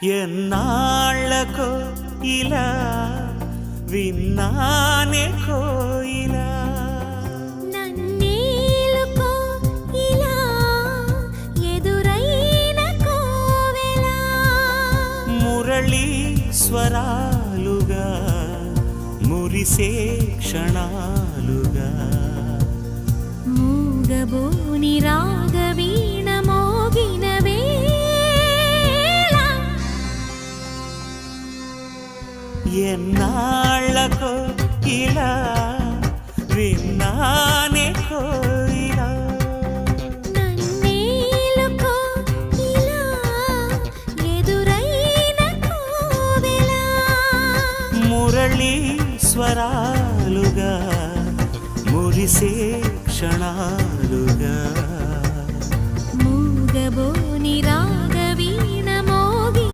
ఎన్నాళ్ళకో ఇలా విన్నానే కోయిలా నన్నేలుకో ఇలా ఎదురైన కోవెలా మురళీ స్వరాలుగా మురిసే క్షణాలుగా మూగబోని రాగవీణ మోగిన వేళ ఎన్నాళ్ళకో ఇలా విన్నానే కోయిలా నన్నేలుకో ఇలా ఎదురైన కోవెలా మురళీ స్వరాలుగా మురిసే క్షణాలుగా మూగబోని రా